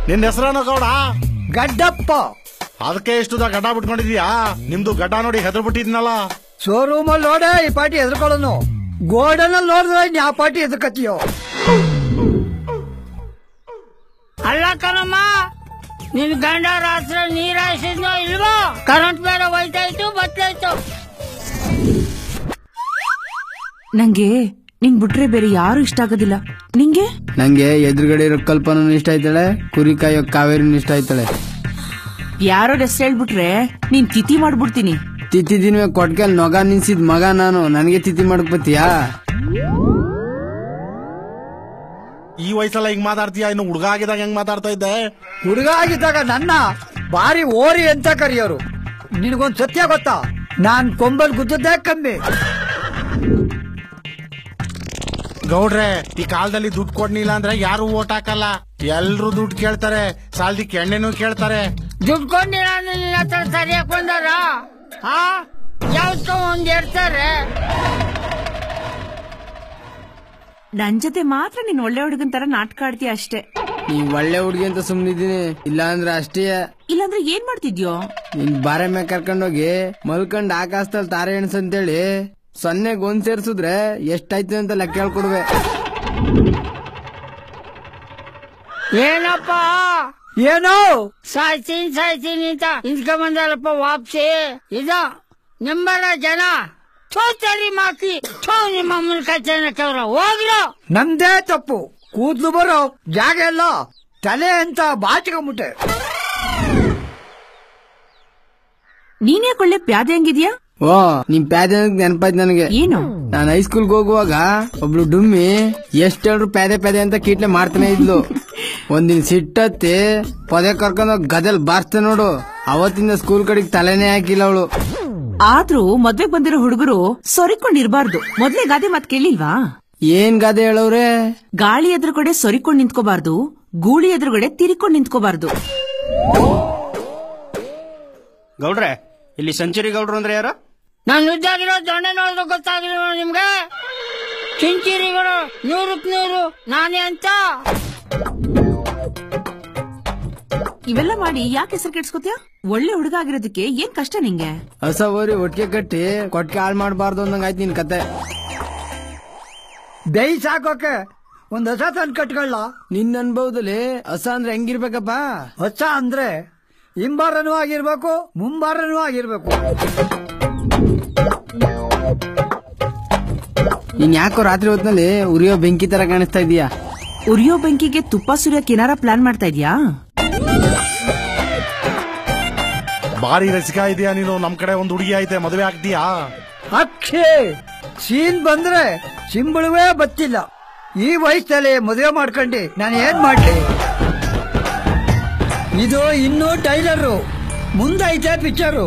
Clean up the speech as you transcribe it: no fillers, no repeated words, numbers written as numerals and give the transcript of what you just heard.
ನಿನ್ನ ಹೆಸರೇನೋ ಗೌಡ? ಗಡ್ಡಪ್ಪ. ಅದಕ್ಕೆ ಇಷ್ಟುದ ಗಡ್ಡ ಬಿಟ್ಕೊಂಡಿದ್ಯಾ? ನಿಮ್ದು ಗಡ್ಡ ನೋಡಿ ಹೆದ್ರ ಬಿಟ್ಟಿದ್ನಲ್ಲ. ಶೋರೂಮ್ ಅಲ್ಲಿ ನೋಡೆ ಈ ಪಾರ್ಟಿ ಹೆದರ್ಕೊಳ್ಳೋನು, ಗೋಡನಲ್ಲಿ ನೋಡಿದ್ರೆ ಯಾವ ಪಾರ್ಟಿ ಹೆದರ್ಕತ್ತೀಯೋ? ಅಲ್ಲ ಕಣಮ್ಮ, ನಿನ್ ಗಂಡ ರಾತ್ರಿ ನೀರ್ ಹಾಯಿಸಿದ್ನೋ ಇಲ್ವೋ? ಕರೆಂಟ್ ಬೇರೆ ಹೋಯ್ತಾಯ್ತು ಬತ್ತಾಯ್ತು. ನಂಗೆ ನಿನ್ ಬಿಟ್ರೆ ಬೇರೆ ಯಾರು ಇಷ್ಟ ಆಗೋದಿಲ್ಲ. ನಿಂಗೆ? ನಂಗೆ ಎದುರುಗಡೆ ಇರೋ ಕಲ್ಪನೂ ಇಷ್ಟ ಆಯ್ತಾಳೆ, ಕುರಿ ಕಾಯೋ ಕಾವೇರಿನೂ ಇಷ್ಟ ಆಯ್ತಾಳೆ. ಯಾರೋ ಹೆಸರು ಹೇಳ್ಬಿಟ್ರೆ ನೀನ್ ತಿಥಿ ಮಾಡ್ಬಿಡ್ತೀನಿ. ತಿಥಿ ದಿನವೇ ಕೊಟ್ಕೆಲ್ ನೊಗ ನಿನ್ಸಿದ್ ಮಗ ನಾನು, ನನಗೆ ತಿಥಿ ಮಾಡಕ್ ಬತ್ತೀಯಾ? ಈ ವಯಸ್ಸಲ್ಲ ಹಿಂಗ್ ಮಾತಾಡ್ತೀಯ, ಇನ್ನು ಹುಡುಗ ಆಗಿದಾಗ ಹೆಂಗ್ ಮಾತಾಡ್ತಾ ಇದ್ದೆ? ಹುಡುಗ ಆಗಿದ್ದಾಗ ನನ್ನ ಬಾರಿ ಓರಿ ಅಂತ ಕರೆಯೋರು. ನಿನಗೊಂದ್ ಸತ್ಯ ಗೊತ್ತಾ? ನಾನ್ ಕೊಂಬಲ್ ಗುದ್ದದ್ದೇ ಕಮ್ಮಿ. ಗೌಡ್ರೆ, ಈ ಕಾಲದಲ್ಲಿ ದುಡ್ಡು ಕೊಡ್ನಿಲ್ಲ ಅಂದ್ರೆ ಯಾರು ಓಟ್ ಹಾಕಲ್ಲ. ಎಲ್ರು ದುಡ್ಡು ಕೇಳ್ತಾರೆ, ಸಾಲದಿಕ್ಕೆ ಎಣ್ಣೆನೂ ಕೇಳ್ತಾರೆ. ದುಡ್ಡು ಕೊಂಡಿಲ್ಲ ನಿನ್ನ ಹತ್ರ ಸರಿಯಾಗಿ ಬಂದಾರ? ಯಾವ್ದೋ ಒಂದ್ ಇರ್ತಾರೆ. ನನ್ ಜೊತೆ ಮಾತ್ರ ನೀನ್ ಒಳ್ಳೆ ಹುಡುಗನ್ ತರ ನಾಟಕ ಆಡ್ತೀಯ ಅಷ್ಟೇ. ನೀವ್ ಒಳ್ಳೆ ಹುಡುಗಿ ಅಂತ ಸುಮ್ನಿದ್ದೀನಿ, ಇಲ್ಲ ಅಂದ್ರೆ ಅಷ್ಟೇ. ಇಲ್ಲಾಂದ್ರೆ ಏನ್ ಮಾಡ್ತಿದ್ಯೋ? ನಿನ್ ಬಾರೆ ಮ್ಯಾಗ ಕರ್ಕೊಂಡೋಗಿ ಮಲ್ಕೊಂಡ್ ಆಕಾಶದಲ್ಲಿ ತಾರೆ ಎಣ್ಸ್ ಅಂತೇಳಿ 0ಗೆ 1 ಸೇರ್ಸುದ್ರೆ ಎಷ್ಟಾಯ್ತು ಅಂತ ಲೆಕ್ಕ ಹೇಳ್ಕೊಡ್ವೆ. ಏನಪ್ಪ ಏನೋ ಸಾಯ್ತೀನಿ ಅಂತ ಇದ್ಕ ಬಂದಾರಪ್ಪ ವಾಪ್ಸಿ. ಇದ ನಿಮ್ಮರ ಜನ ತೋತರಿ ಮಾಕಿ ನಿಮ್ಮ ಮೂಲಕ ಜನಕ್ಕವ್ರ ಹೋಗ್ರು. ನಂದೇ ತಪ್ಪು, ಕೂದ್ಲು ಬರೋ ಜಾಗ ಎಲ್ಲ ತಲೆ ಅಂತ ಬಾಚಿಕೊಂಬಿಟ್ಟೆ. ನೀನ್ಯಾಕೆ ಒಳ್ಳೆ ಪ್ಯಾದೆ ಹಂಗಿದ್ಯಾ? ಓ, ನಿಮ್ ಪ್ಯಾದೆ ನೆನಪಾಯ್ತು ನನಗೆ. ಏನು? ನಾನು ಹೈಸ್ಕೂಲ್ಗೆ ಹೋಗುವಾಗ ಒಬ್ಳು ಡುಮ್ಮಿ ಎಷ್ಟೇಳ್ರು ಪ್ಯಾದೆ ಅಂತ ಕೀಟ್ಲೆ ಮಾಡ್ತಾನೆ ಇದ್ಲು. ಒಂದಿನ ಸಿಟ್ಟತ್ತಿ ಪೊದೆ ಕರ್ಕೊಂಡೋಗ್ ಗದಲ್ ಬಾರ್ಸ್ತೆ ನೋಡು, ಅವತ್ತಿಂದ ಸ್ಕೂಲ್ ಕಡೆಗೆ ತಲೆನೇ ಹಾಕಿಲ್ಲ ಅವಳು. ಆದ್ರೂ ಮದ್ವೆಗ್ ಬಂದಿರೋ ಹುಡುಗರು ಸೊರಿಕೊಂಡಿರ್ಬಾರ್ದು. ಮೊದ್ಲೇ ಗಾದೆ ಮಾತ್ ಕೇಳಿಲ್ವಾ? ಏನ್ ಗಾದೆ ಹೇಳವ್ರೆ? ಗಾಳಿ ಎದುರುಗಡೆ ಸೊರಿಕೊಂಡ್ ನಿಂತ್ಕೋಬಾರ್ದು, ಗೂಳಿ ಎದುರುಗಡೆ ತಿರ್ಕೊಂಡ್ ನಿಂತ್ಕೋಬಾರ್ದು. ಗೌಡ್ರೆ, ಇಲ್ಲಿ ಸೆಂಚುರಿ ಗೌಡ್ರು ಅಂದ್ರೆ ಯಾರು? ನಾನು ಉದ್ದಾಗಿರೋ ದೊಣ್ಣೆ ನೋಡಿದ್ರೆ ಗೊತ್ತಾಗಿಲ್ಲ ನಿಮ್ಗೆ? ಸೆಂಚುರಿಗಳು 100ಕ್ಕೆ 100 ನಾನೇ ಅಂತ. ಇವೆಲ್ಲ ಮಾಡಿ ಯಾಕೆ ಹೆಸರು ಕೆಡ್ಸ್ಕೊತೀಯ? ಒಳ್ಳೆ ಹುಡುಗ ಆಗಿರೋದಕ್ಕೆ ಏನ್ ಕಷ್ಟ ನಿಂಗೆ? ಹೊಸ ಓರಿ ಒಟ್ಟಿಗೆ ಕಟ್ಟಿ ಕೊಟ್ಕೆ ಹಾಳು ಮಾಡಬಾರ್ದು ಅಂದಂಗಾಯ್ತು ನಿನ್ ಕತೆ. ಬೇಯಿ ಸಾಕೋಕೆ ಒಂದ್ ಹೊಸ ತಂದ್ ಕಟ್ಕೊಳ್ಳ. ನಿನ್ ಅನ್ಭವದಲ್ಲಿ ಹೊಸ ಅಂದ್ರೆ ಹೆಂಗಿರ್ಬೇಕಪ್ಪ? ಹೊಸ ಅಂದ್ರೆ ಹಿಂಬಾರನೂ ಆಗಿರ್ಬೇಕು, ಮುಂಬಾರನೂ ಆಗಿರ್ಬೇಕು. ನೀನ್ ಯಾಕೋ ರಾತ್ರಿ ಹೊತ್ನಲ್ಲಿ ಉರಿಯೋ ಬೆಂಕಿ ತರ ಕಾಣಿಸ್ತಾ ಇದೀಯಾ? ಉರಿಯೋ ಬೆಂಕಿಗೆ ತುಪ್ಪ ಸುರಿಯೋಕೆ ಏನಾರ ಪ್ಲಾನ್ ಮಾಡ್ತಾ ಇದ್ಯಾ? ಬಾರಿ ರಸಿಕ ಇದೆಯಾ ನೀನು. ನಮ್ ಕಡೆ ಒಂದು ಹುಡುಗಿ ಐತೆ, ಮದುವೆ ಆಗ್ತೀಯಾ? ಅಕ್ಷೇ, ಸೀನ್ ಬಂದ್ರೆ ಸಿಂಬಳುವೇ ಬತ್ತಿಲ್ಲ. ಈ ವಯಸ್ಸಲ್ಲಿ ಮದುವೆ ಮಾಡ್ಕೊಂಡಿ ನಾನು ಏನ್ ಮಾಡ್ಲಿ? ಇದು ಇನ್ನೂ ಟೈಲರು, ಮುಂದೈತೆ ಪಿಕ್ಚರು.